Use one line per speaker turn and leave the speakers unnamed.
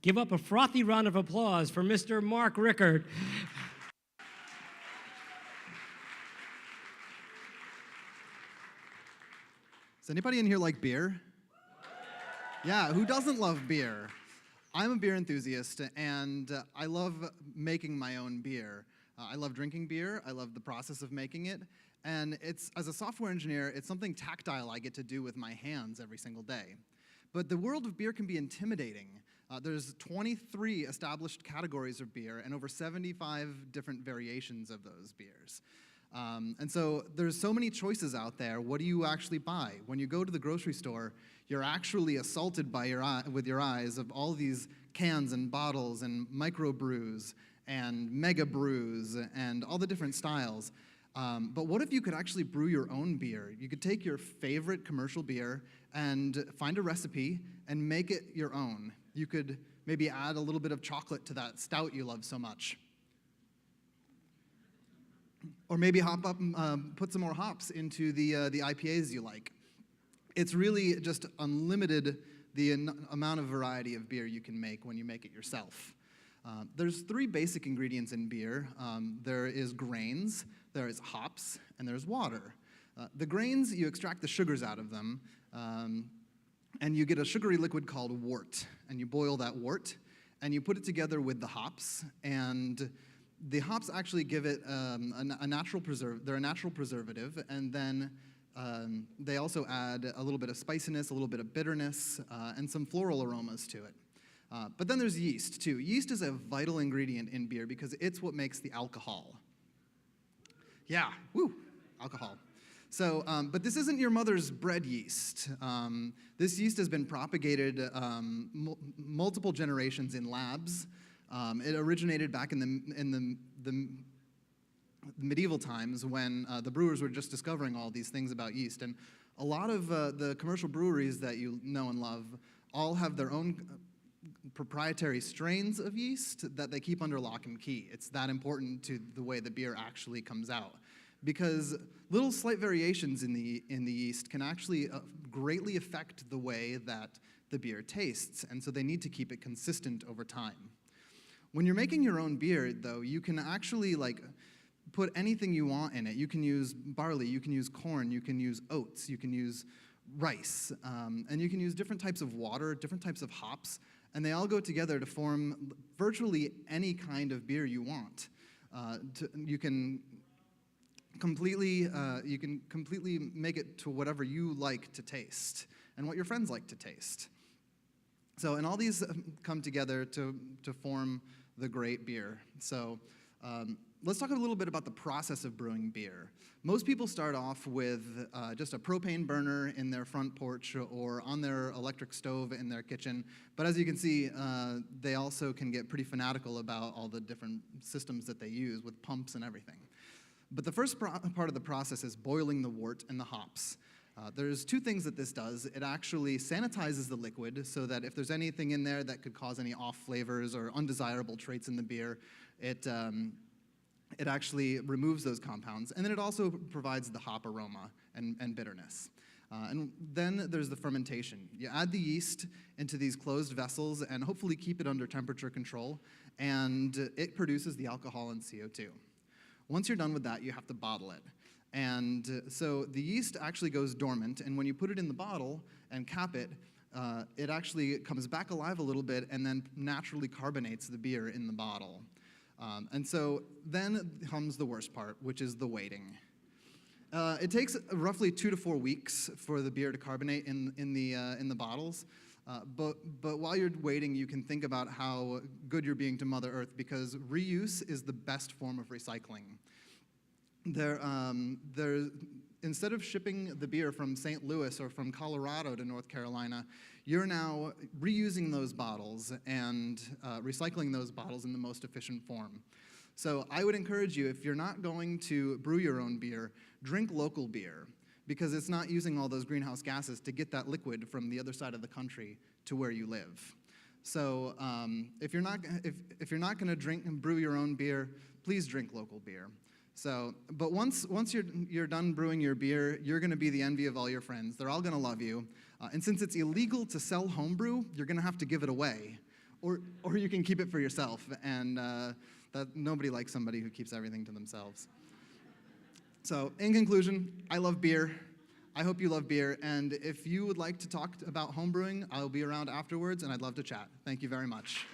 Give up a frothy round of applause for Mr. Mark Rickert.
Does anybody in here like beer? Yeah, who doesn't love beer? I'm a beer enthusiast, and I love making my own beer. I love drinking beer, I love the process of making it, and as a software engineer, it's something tactile I get to do with my hands every single day. But the world of beer can be intimidating. There's 23 established categories of beer and over 75 different variations of those beers. And so there's so many choices out there. What do you actually buy? When you go to the grocery store, you're actually assaulted by with your eyes of all these cans and bottles and microbrews and mega brews and all the different styles. But what if you could actually brew your own beer? You could take your favorite commercial beer and find a recipe and make it your own. You could maybe add a little bit of chocolate to that stout you love so much. Or maybe hop up and put some more hops into the IPAs you like. It's really just unlimited the amount of variety of beer you can make when you make it yourself. There's 3 basic ingredients in beer. There is grains, there is hops, and there's water. The grains, you extract the sugars out of them, and you get a sugary liquid called wort. And you boil that wort, and you put it together with the hops, and the hops actually give it a natural they're a natural preservative, and then they also add a little bit of spiciness, a little bit of bitterness, and some floral aromas to it. But then there's yeast, too. Yeast is a vital ingredient in beer because it's what makes the alcohol. Yeah, woo, alcohol. So, but this isn't your mother's bread yeast. This yeast has been propagated multiple generations in labs. It originated back in the medieval times when the brewers were just discovering all these things about yeast. And a lot of the commercial breweries that you know and love all have their own proprietary strains of yeast that they keep under lock and key. It's that important to the way the beer actually comes out. Because little slight variations in the yeast can actually greatly affect the way that the beer tastes. And so they need to keep it consistent over time. When you're making your own beer, though, you can actually put anything you want in it. You can use barley, you can use corn, you can use oats, you can use rice, and you can use different types of water, different types of hops, and they all go together to form virtually any kind of beer you want. You can completely make it to whatever you like to taste and what your friends like to taste. So, and all these come together to form the great beer. So let's talk a little bit about the process of brewing beer. Most people start off with just a propane burner in their front porch or on their electric stove in their kitchen. But as you can see, they also can get pretty fanatical about all the different systems that they use with pumps and everything. But the first part of the process is boiling the wort and the hops. There's 2 things that this does. It actually sanitizes the liquid so that if there's anything in there that could cause any off flavors or undesirable traits in the beer, it actually removes those compounds. And then it also provides the hop aroma and bitterness. And then there's the fermentation. You add the yeast into these closed vessels and hopefully keep it under temperature control, and it produces the alcohol and CO2. Once you're done with that, you have to bottle it. And so the yeast actually goes dormant, and when you put it in the bottle and cap it, it actually comes back alive a little bit and then naturally carbonates the beer in the bottle. And so then comes the worst part, which is the waiting. It takes roughly 2 to 4 weeks for the beer to carbonate in the bottles. But while you're waiting, you can think about how good you're being to Mother Earth, because reuse is the best form of recycling. Instead of shipping the beer from St. Louis or from Colorado to North Carolina, you're now reusing those bottles and recycling those bottles in the most efficient form. So I would encourage you, if you're not going to brew your own beer, drink local beer, because it's not using all those greenhouse gases to get that liquid from the other side of the country to where you live. So if you're not going to brew your own beer, please drink local beer. So, but once you're done brewing your beer, you're going to be the envy of all your friends. They're all going to love you. And since it's illegal to sell homebrew, you're going to have to give it away, or you can keep it for yourself, and that nobody likes somebody who keeps everything to themselves. So, in conclusion, I love beer. I hope you love beer, and if you would like to talk about homebrewing, I'll be around afterwards, and I'd love to chat. Thank you very much.